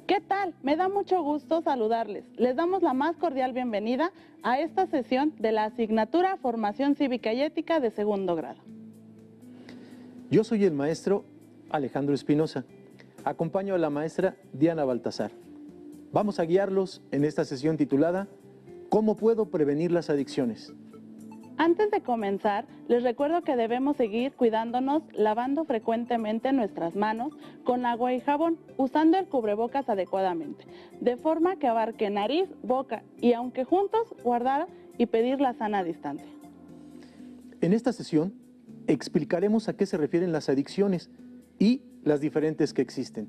¿Qué tal? Me da mucho gusto saludarles. Les damos la más cordial bienvenida a esta sesión de la asignatura Formación Cívica y Ética de segundo grado. Yo soy el maestro Alejandro Espinosa. Acompaño a la maestra Diana Baltasar. Vamos a guiarlos en esta sesión titulada ¿Cómo puedo prevenir las adicciones? Antes de comenzar, les recuerdo que debemos seguir cuidándonos lavando frecuentemente nuestras manos con agua y jabón, usando el cubrebocas adecuadamente, de forma que abarque nariz, boca y, aunque juntos, guardar y pedir la sana distancia. En esta sesión explicaremos a qué se refieren las adicciones y las diferentes que existen.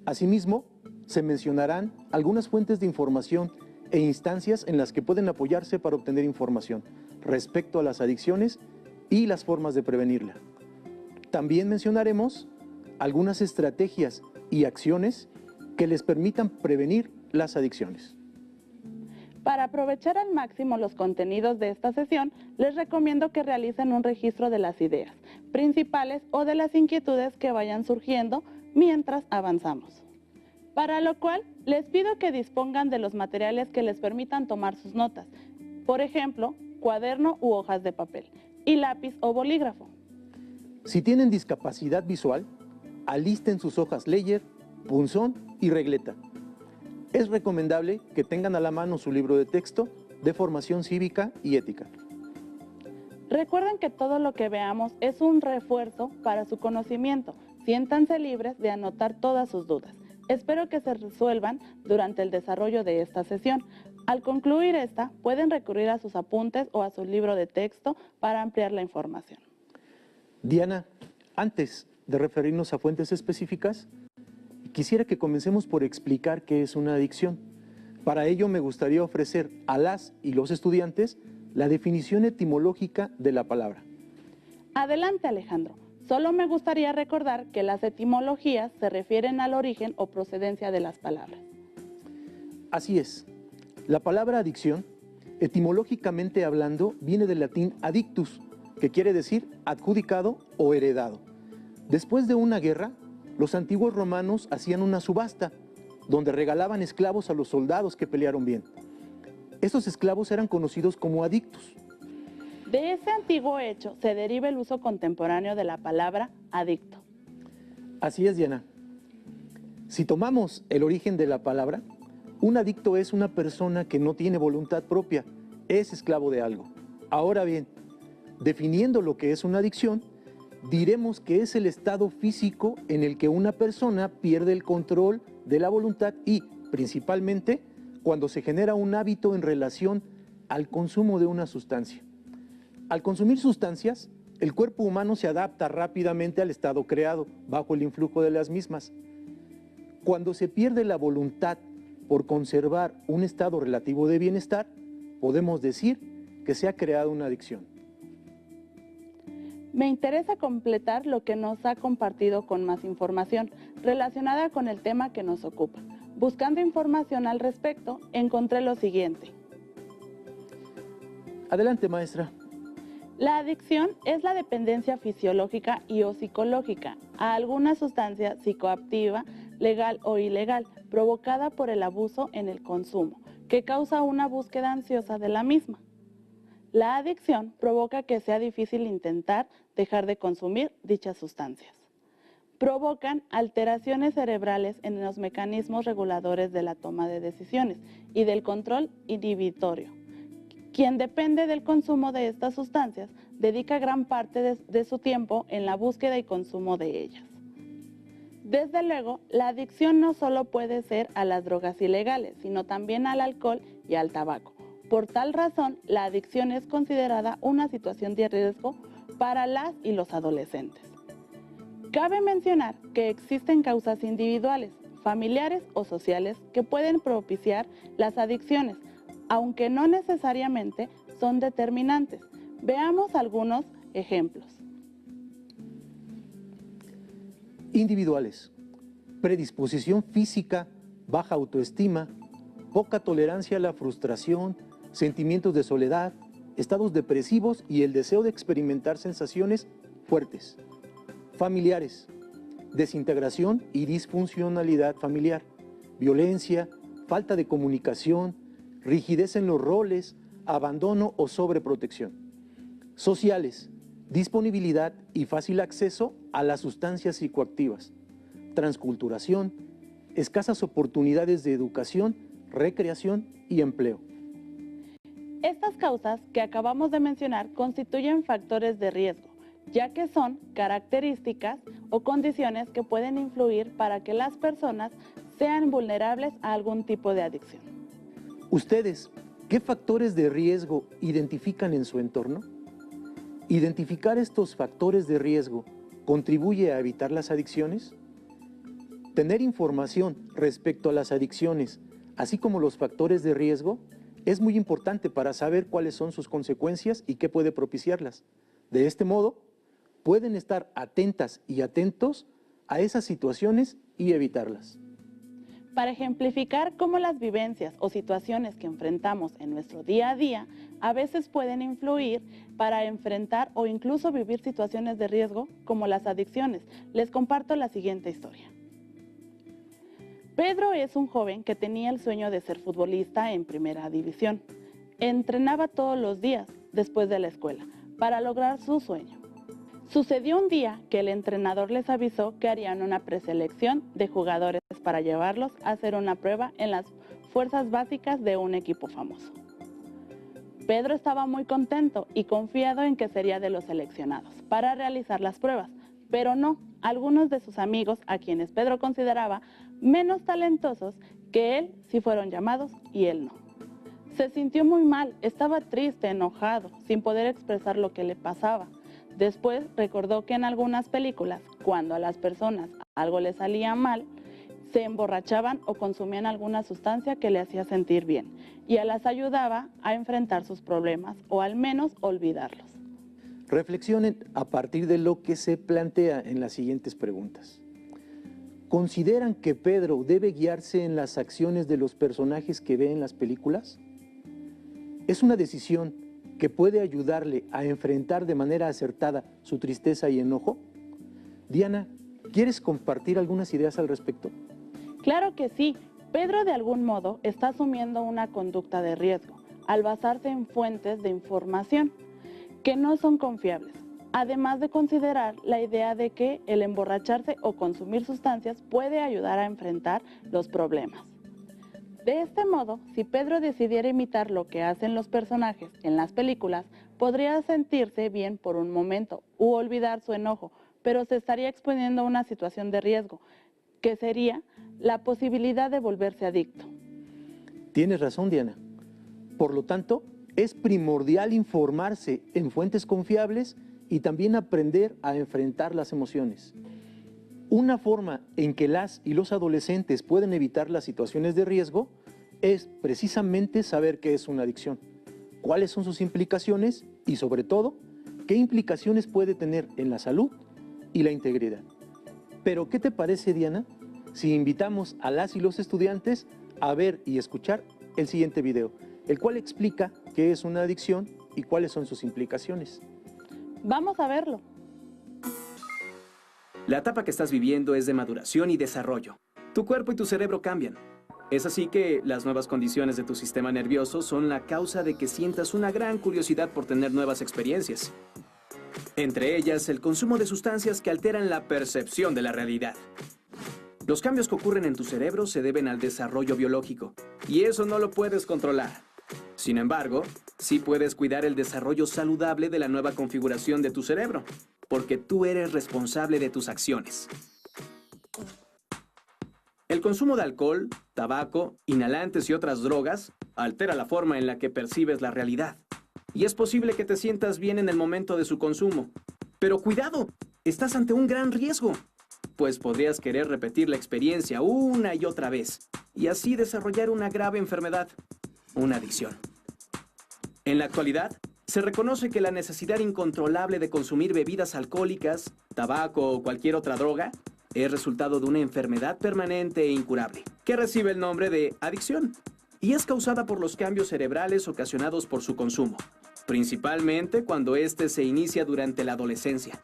Asimismo, se mencionarán algunas fuentes de información e instancias en las que pueden apoyarse para obtener información respecto a las adicciones y las formas de prevenirla. También mencionaremos algunas estrategias y acciones que les permitan prevenir las adicciones. Para aprovechar al máximo los contenidos de esta sesión, les recomiendo que realicen un registro de las ideas principales o de las inquietudes que vayan surgiendo mientras avanzamos. Para lo cual, les pido que dispongan de los materiales que les permitan tomar sus notas. Por ejemplo, cuaderno u hojas de papel, y lápiz o bolígrafo. Si tienen discapacidad visual, alisten sus hojas Leyer, punzón y regleta. Es recomendable que tengan a la mano su libro de texto de formación cívica y ética. Recuerden que todo lo que veamos es un refuerzo para su conocimiento. Siéntanse libres de anotar todas sus dudas. Espero que se resuelvan durante el desarrollo de esta sesión. Al concluir esta, pueden recurrir a sus apuntes o a su libro de texto para ampliar la información. Diana, antes de referirnos a fuentes específicas, quisiera que comencemos por explicar qué es una adicción. Para ello me gustaría ofrecer a las y los estudiantes la definición etimológica de la palabra. Adelante, Alejandro. Solo me gustaría recordar que las etimologías se refieren al origen o procedencia de las palabras. Así es. La palabra adicción, etimológicamente hablando, viene del latín adictus, que quiere decir adjudicado o heredado. Después de una guerra, los antiguos romanos hacían una subasta, donde regalaban esclavos a los soldados que pelearon bien. Estos esclavos eran conocidos como adictus. De ese antiguo hecho se deriva el uso contemporáneo de la palabra adicto. Así es, Diana. Si tomamos el origen de la palabra, un adicto es una persona que no tiene voluntad propia, es esclavo de algo. Ahora bien, definiendo lo que es una adicción, diremos que es el estado físico en el que una persona pierde el control de la voluntad y, principalmente, cuando se genera un hábito en relación al consumo de una sustancia. Al consumir sustancias, el cuerpo humano se adapta rápidamente al estado creado bajo el influjo de las mismas. Cuando se pierde la voluntad por conservar un estado relativo de bienestar, podemos decir que se ha creado una adicción. Me interesa completar lo que nos ha compartido con más información relacionada con el tema que nos ocupa. Buscando información al respecto, encontré lo siguiente. Adelante, maestra. La adicción es la dependencia fisiológica y o psicológica a alguna sustancia psicoactiva, legal o ilegal, provocada por el abuso en el consumo, que causa una búsqueda ansiosa de la misma. La adicción provoca que sea difícil intentar dejar de consumir dichas sustancias. Provocan alteraciones cerebrales en los mecanismos reguladores de la toma de decisiones y del control inhibitorio. Quien depende del consumo de estas sustancias dedica gran parte de su tiempo en la búsqueda y consumo de ellas. Desde luego, la adicción no solo puede ser a las drogas ilegales, sino también al alcohol y al tabaco. Por tal razón, la adicción es considerada una situación de riesgo para las y los adolescentes. Cabe mencionar que existen causas individuales, familiares o sociales que pueden propiciar las adicciones, aunque no necesariamente son determinantes. Veamos algunos ejemplos. Individuales: predisposición física, baja autoestima, poca tolerancia a la frustración, sentimientos de soledad, estados depresivos y el deseo de experimentar sensaciones fuertes. Familiares: desintegración y disfuncionalidad familiar, violencia, falta de comunicación, rigidez en los roles, abandono o sobreprotección. Sociales, disponibilidad y fácil acceso a las sustancias psicoactivas, transculturación, escasas oportunidades de educación, recreación y empleo. Estas causas que acabamos de mencionar constituyen factores de riesgo, ya que son características o condiciones que pueden influir para que las personas sean vulnerables a algún tipo de adicción. ¿Ustedes qué factores de riesgo identifican en su entorno? ¿Identificar estos factores de riesgo contribuye a evitar las adicciones? Tener información respecto a las adicciones, así como los factores de riesgo, es muy importante para saber cuáles son sus consecuencias y qué puede propiciarlas. De este modo, pueden estar atentas y atentos a esas situaciones y evitarlas. Para ejemplificar cómo las vivencias o situaciones que enfrentamos en nuestro día a día a veces pueden influir para enfrentar o incluso vivir situaciones de riesgo como las adicciones, les comparto la siguiente historia. Pedro es un joven que tenía el sueño de ser futbolista en primera división. Entrenaba todos los días después de la escuela para lograr su sueño. Sucedió un día que el entrenador les avisó que harían una preselección de jugadores para llevarlos a hacer una prueba en las fuerzas básicas de un equipo famoso. Pedro estaba muy contento y confiado en que sería de los seleccionados para realizar las pruebas, pero no, algunos de sus amigos, a quienes Pedro consideraba menos talentosos que él, sí fueron llamados y él no. Se sintió muy mal, estaba triste, enojado, sin poder expresar lo que le pasaba. Después recordó que en algunas películas, cuando a las personas algo les salía mal, se emborrachaban o consumían alguna sustancia que le hacía sentir bien y las ayudaba a enfrentar sus problemas o al menos olvidarlos. Reflexionen a partir de lo que se plantea en las siguientes preguntas. ¿Consideran que Pedro debe guiarse en las acciones de los personajes que ve en las películas? ¿Es una decisión que puede ayudarle a enfrentar de manera acertada su tristeza y enojo? Diana, ¿quieres compartir algunas ideas al respecto? Claro que sí. Pedro de algún modo está asumiendo una conducta de riesgo al basarse en fuentes de información que no son confiables, además de considerar la idea de que el emborracharse o consumir sustancias puede ayudar a enfrentar los problemas. De este modo, si Pedro decidiera imitar lo que hacen los personajes en las películas, podría sentirse bien por un momento u olvidar su enojo, pero se estaría exponiendo a una situación de riesgo, que sería la posibilidad de volverse adicto. Tienes razón, Diana. Por lo tanto, es primordial informarse en fuentes confiables y también aprender a enfrentar las emociones. Una forma en que las y los adolescentes pueden evitar las situaciones de riesgo es precisamente saber qué es una adicción, cuáles son sus implicaciones y, sobre todo, qué implicaciones puede tener en la salud y la integridad. Pero, ¿qué te parece, Diana, si invitamos a las y los estudiantes a ver y escuchar el siguiente video, el cual explica qué es una adicción y cuáles son sus implicaciones? Vamos a verlo. La etapa que estás viviendo es de maduración y desarrollo. Tu cuerpo y tu cerebro cambian. Es así que las nuevas condiciones de tu sistema nervioso son la causa de que sientas una gran curiosidad por tener nuevas experiencias. Entre ellas, el consumo de sustancias que alteran la percepción de la realidad. Los cambios que ocurren en tu cerebro se deben al desarrollo biológico, y eso no lo puedes controlar. Sin embargo, sí puedes cuidar el desarrollo saludable de la nueva configuración de tu cerebro, porque tú eres responsable de tus acciones. El consumo de alcohol, tabaco, inhalantes y otras drogas altera la forma en la que percibes la realidad. Y es posible que te sientas bien en el momento de su consumo. Pero cuidado, estás ante un gran riesgo, pues podrías querer repetir la experiencia una y otra vez, y así desarrollar una grave enfermedad, una adicción. En la actualidad, se reconoce que la necesidad incontrolable de consumir bebidas alcohólicas, tabaco o cualquier otra droga es resultado de una enfermedad permanente e incurable, que recibe el nombre de adicción, y es causada por los cambios cerebrales ocasionados por su consumo, principalmente cuando este se inicia durante la adolescencia.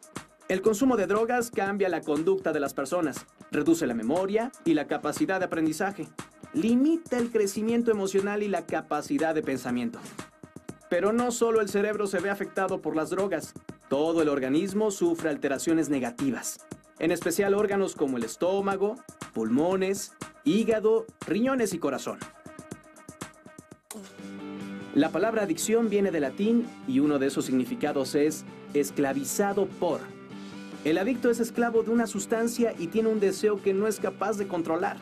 El consumo de drogas cambia la conducta de las personas, reduce la memoria y la capacidad de aprendizaje, limita el crecimiento emocional y la capacidad de pensamiento. Pero no solo el cerebro se ve afectado por las drogas, todo el organismo sufre alteraciones negativas, en especial órganos como el estómago, pulmones, hígado, riñones y corazón. La palabra adicción viene del latín y uno de sus significados es esclavizado por. El adicto es esclavo de una sustancia y tiene un deseo que no es capaz de controlar.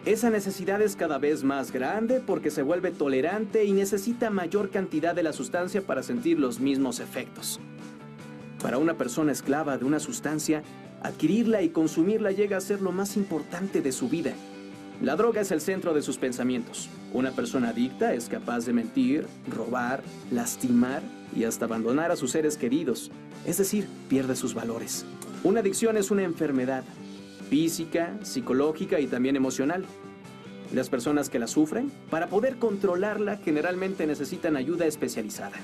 Esa necesidad es cada vez más grande porque se vuelve tolerante y necesita mayor cantidad de la sustancia para sentir los mismos efectos. Para una persona esclava de una sustancia, adquirirla y consumirla llega a ser lo más importante de su vida. La droga es el centro de sus pensamientos. Una persona adicta es capaz de mentir, robar, lastimar y hasta abandonar a sus seres queridos. Es decir, pierde sus valores. Una adicción es una enfermedad física, psicológica y también emocional. Las personas que la sufren, para poder controlarla, generalmente necesitan ayuda especializada.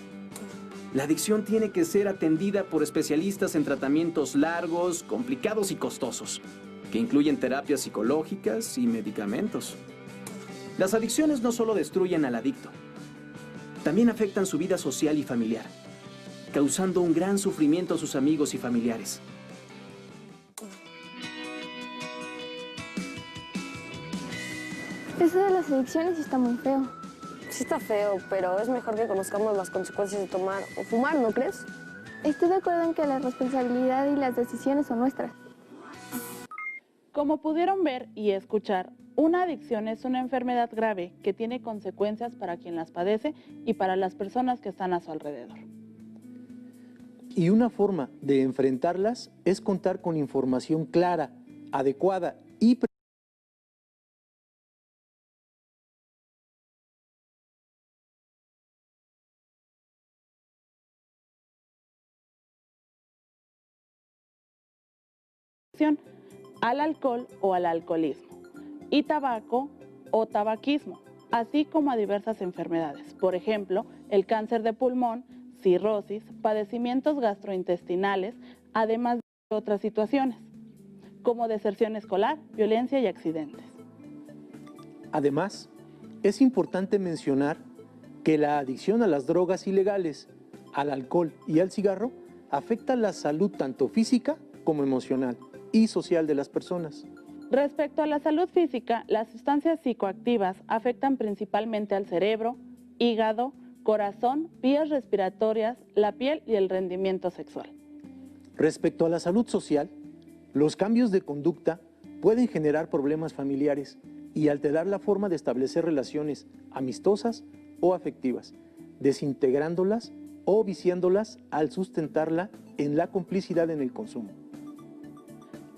La adicción tiene que ser atendida por especialistas en tratamientos largos, complicados y costosos, que incluyen terapias psicológicas y medicamentos. Las adicciones no solo destruyen al adicto, también afectan su vida social y familiar, causando un gran sufrimiento a sus amigos y familiares. Eso de las adicciones está muy feo. Sí está feo, pero es mejor que conozcamos las consecuencias de tomar o fumar, ¿no crees? Estoy de acuerdo en que la responsabilidad y las decisiones son nuestras. Como pudieron ver y escuchar, una adicción es una enfermedad grave que tiene consecuencias para quien las padece y para las personas que están a su alrededor. Y una forma de enfrentarlas es contar con información clara, adecuada y al alcohol o al alcoholismo, y tabaco o tabaquismo, así como a diversas enfermedades, por ejemplo, el cáncer de pulmón, cirrosis, padecimientos gastrointestinales, además de otras situaciones, como deserción escolar, violencia y accidentes. Además, es importante mencionar que la adicción a las drogas ilegales, al alcohol y al cigarro afecta la salud tanto física como emocional y social de las personas. Respecto a la salud física, las sustancias psicoactivas afectan principalmente al cerebro, hígado, corazón, vías respiratorias, la piel y el rendimiento sexual. Respecto a la salud social, los cambios de conducta pueden generar problemas familiares y alterar la forma de establecer relaciones amistosas o afectivas, desintegrándolas o viciándolas al sustentarla en la complicidad en el consumo.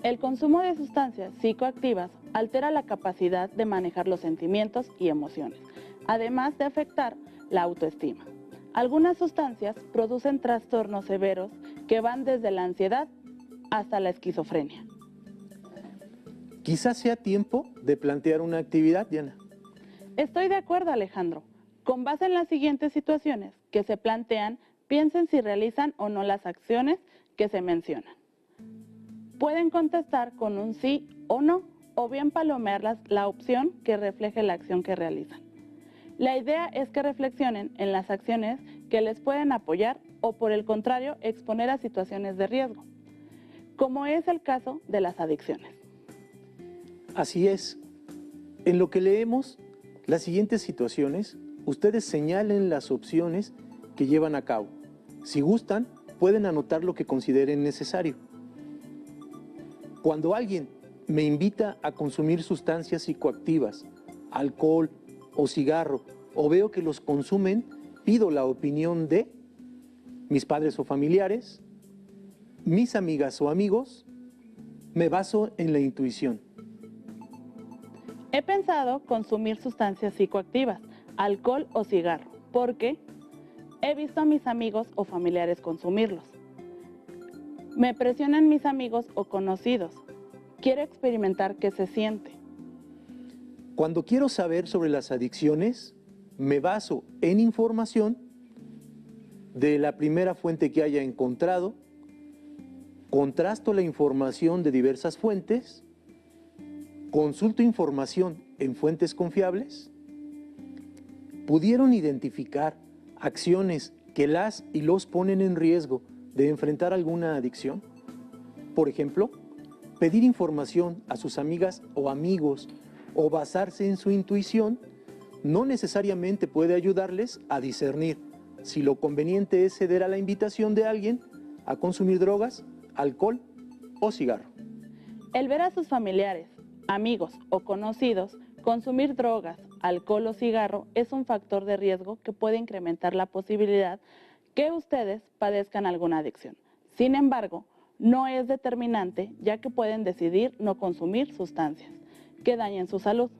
El consumo de sustancias psicoactivas altera la capacidad de manejar los sentimientos y emociones, además de afectar la autoestima. Algunas sustancias producen trastornos severos que van desde la ansiedad hasta la esquizofrenia. Quizás sea tiempo de plantear una actividad, Diana. Estoy de acuerdo, Alejandro. Con base en las siguientes situaciones que se plantean, piensen si realizan o no las acciones que se mencionan. Pueden contestar con un sí o no, o bien palomear la opción que refleje la acción que realizan. La idea es que reflexionen en las acciones que les pueden apoyar o, por el contrario, exponer a situaciones de riesgo, como es el caso de las adicciones. Así es. En lo que leemos, las siguientes situaciones, ustedes señalen las opciones que llevan a cabo. Si gustan, pueden anotar lo que consideren necesario. Cuando alguien me invita a consumir sustancias psicoactivas, alcohol o cigarro, o veo que los consumen, pido la opinión de mis padres o familiares, mis amigas o amigos, me baso en la intuición. He pensado consumir sustancias psicoactivas, alcohol o cigarro, porque he visto a mis amigos o familiares consumirlos. Me presionan mis amigos o conocidos. Quiero experimentar qué se siente. Cuando quiero saber sobre las adicciones, me baso en información de la primera fuente que haya encontrado, contrasto la información de diversas fuentes, consulto información en fuentes confiables, pudieron identificar acciones que las y los ponen en riesgo de enfrentar alguna adicción. Por ejemplo, pedir información a sus amigas o amigos o basarse en su intuición no necesariamente puede ayudarles a discernir si lo conveniente es ceder a la invitación de alguien a consumir drogas, alcohol o cigarro. El ver a sus familiares, amigos o conocidos consumir drogas, alcohol o cigarro es un factor de riesgo que puede incrementar la posibilidad que ustedes padezcan alguna adicción. Sin embargo, no es determinante, ya que pueden decidir no consumir sustancias que dañen su salud.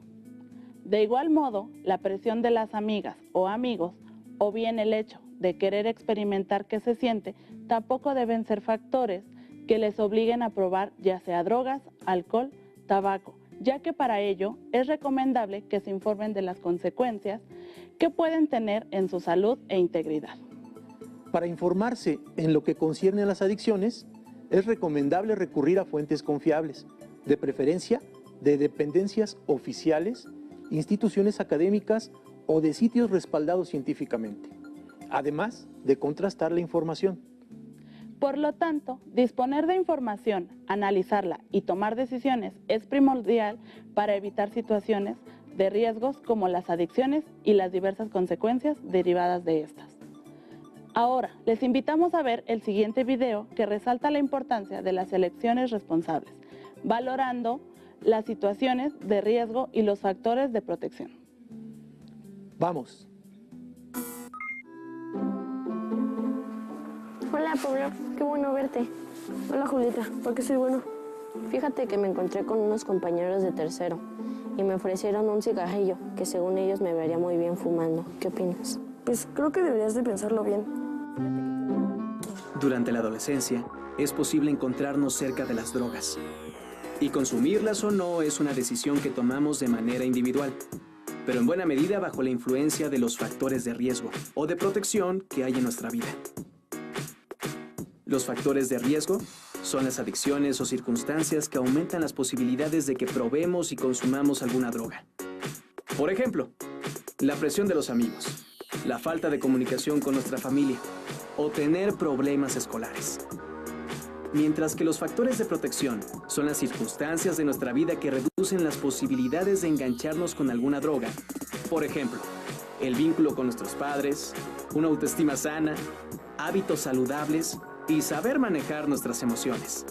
De igual modo, la presión de las amigas o amigos, o bien el hecho de querer experimentar qué se siente, tampoco deben ser factores que les obliguen a probar ya sea drogas, alcohol, tabaco, ya que para ello es recomendable que se informen de las consecuencias que pueden tener en su salud e integridad. Para informarse en lo que concierne a las adicciones, es recomendable recurrir a fuentes confiables, de preferencia de dependencias oficiales, instituciones académicas o de sitios respaldados científicamente, además de contrastar la información. Por lo tanto, disponer de información, analizarla y tomar decisiones es primordial para evitar situaciones de riesgos como las adicciones y las diversas consecuencias derivadas de estas. Ahora, les invitamos a ver el siguiente video que resalta la importancia de las elecciones responsables, valorando las situaciones de riesgo y los factores de protección. Vamos. Hola, Pablo. Qué bueno verte. Hola, Julieta. ¿Por qué soy bueno? Fíjate que me encontré con unos compañeros de tercero y me ofrecieron un cigarrillo que según ellos me vería muy bien fumando. ¿Qué opinas? Pues creo que deberías de pensarlo bien. Durante la adolescencia, es posible encontrarnos cerca de las drogas. Y consumirlas o no es una decisión que tomamos de manera individual, pero en buena medida bajo la influencia de los factores de riesgo o de protección que hay en nuestra vida. Los factores de riesgo son las adicciones o circunstancias que aumentan las posibilidades de que probemos y consumamos alguna droga. Por ejemplo, la presión de los amigos, la falta de comunicación con nuestra familia o tener problemas escolares. Mientras que los factores de protección son las circunstancias de nuestra vida que reducen las posibilidades de engancharnos con alguna droga. Por ejemplo, el vínculo con nuestros padres, una autoestima sana, hábitos saludables y saber manejar nuestras emociones.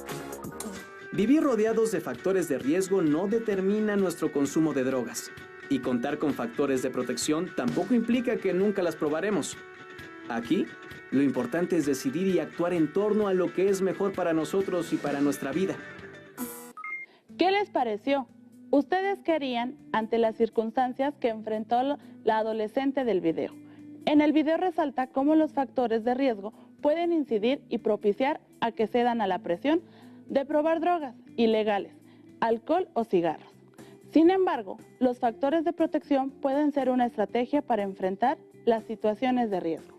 Vivir rodeados de factores de riesgo no determina nuestro consumo de drogas, y contar con factores de protección tampoco implica que nunca las probaremos. Aquí, lo importante es decidir y actuar en torno a lo que es mejor para nosotros y para nuestra vida. ¿Qué les pareció? ¿Ustedes qué harían ante las circunstancias que enfrentó la adolescente del video? En el video resalta cómo los factores de riesgo pueden incidir y propiciar a que cedan a la presión de probar drogas ilegales, alcohol o cigarros. Sin embargo, los factores de protección pueden ser una estrategia para enfrentar las situaciones de riesgo.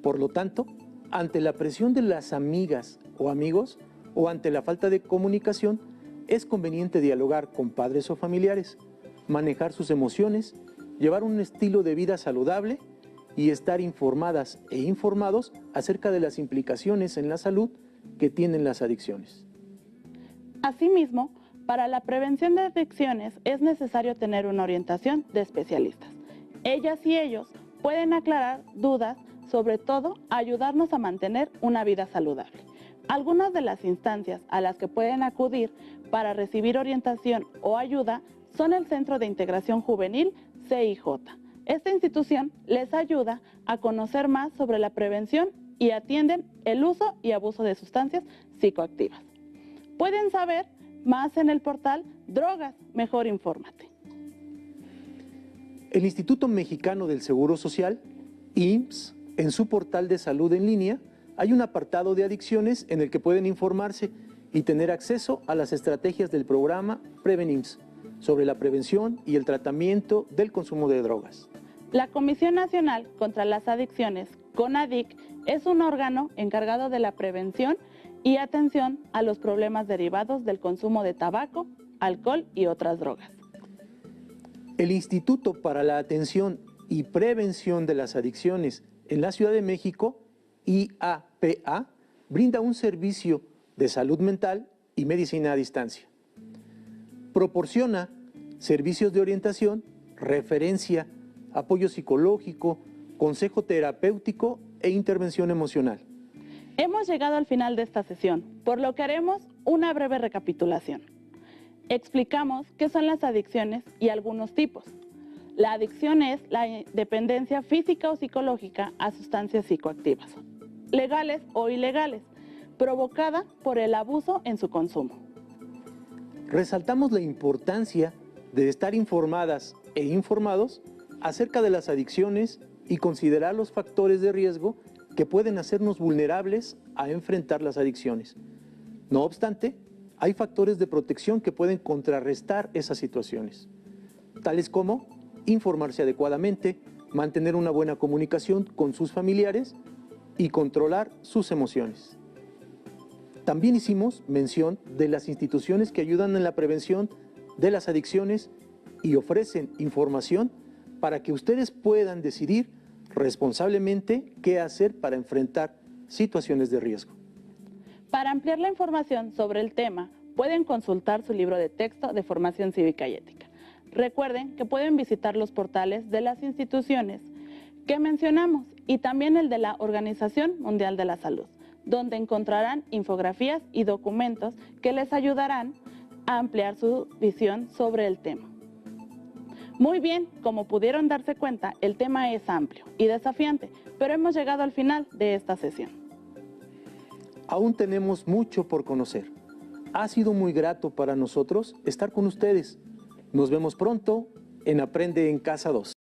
Por lo tanto, ante la presión de las amigas o amigos o ante la falta de comunicación, es conveniente dialogar con padres o familiares, manejar sus emociones, llevar un estilo de vida saludable y estar informadas e informados acerca de las implicaciones en la salud que tienen las adicciones. Asimismo, para la prevención de adicciones es necesario tener una orientación de especialistas. Ellas y ellos pueden aclarar dudas, sobre todo ayudarnos a mantener una vida saludable. Algunas de las instancias a las que pueden acudir para recibir orientación o ayuda son el Centro de Integración Juvenil CIJ. Esta institución les ayuda a conocer más sobre la prevención y atienden el uso y abuso de sustancias psicoactivas. Pueden saber más en el portal Drogas, Mejor Infórmate. El Instituto Mexicano del Seguro Social, IMSS, en su portal de salud en línea, hay un apartado de adicciones en el que pueden informarse y tener acceso a las estrategias del programa PrevenIMSS sobre la prevención y el tratamiento del consumo de drogas. La Comisión Nacional contra las Adicciones, CONADIC, es un órgano encargado de la prevención y atención a los problemas derivados del consumo de tabaco, alcohol y otras drogas. El Instituto para la Atención y Prevención de las Adicciones en la Ciudad de México, IAPA, brinda un servicio de salud mental y medicina a distancia. Proporciona servicios de orientación, referencia, apoyo psicológico, consejo terapéutico e intervención emocional. Hemos llegado al final de esta sesión, por lo que haremos una breve recapitulación. Explicamos qué son las adicciones y algunos tipos. La adicción es la dependencia física o psicológica a sustancias psicoactivas, legales o ilegales, provocada por el abuso en su consumo. Resaltamos la importancia de estar informadas e informados acerca de las adicciones y considerar los factores de riesgo que pueden hacernos vulnerables a enfrentar las adicciones. No obstante, hay factores de protección que pueden contrarrestar esas situaciones, tales como informarse adecuadamente, mantener una buena comunicación con sus familiares y controlar sus emociones. También hicimos mención de las instituciones que ayudan en la prevención de las adicciones y ofrecen información para que ustedes puedan decidir responsablemente qué hacer para enfrentar situaciones de riesgo. Para ampliar la información sobre el tema, pueden consultar su libro de texto de formación cívica y ética. Recuerden que pueden visitar los portales de las instituciones que mencionamos y también el de la Organización Mundial de la Salud, donde encontrarán infografías y documentos que les ayudarán a ampliar su visión sobre el tema. Muy bien, como pudieron darse cuenta, el tema es amplio y desafiante, pero hemos llegado al final de esta sesión. Aún tenemos mucho por conocer. Ha sido muy grato para nosotros estar con ustedes. Nos vemos pronto en Aprende en Casa 2.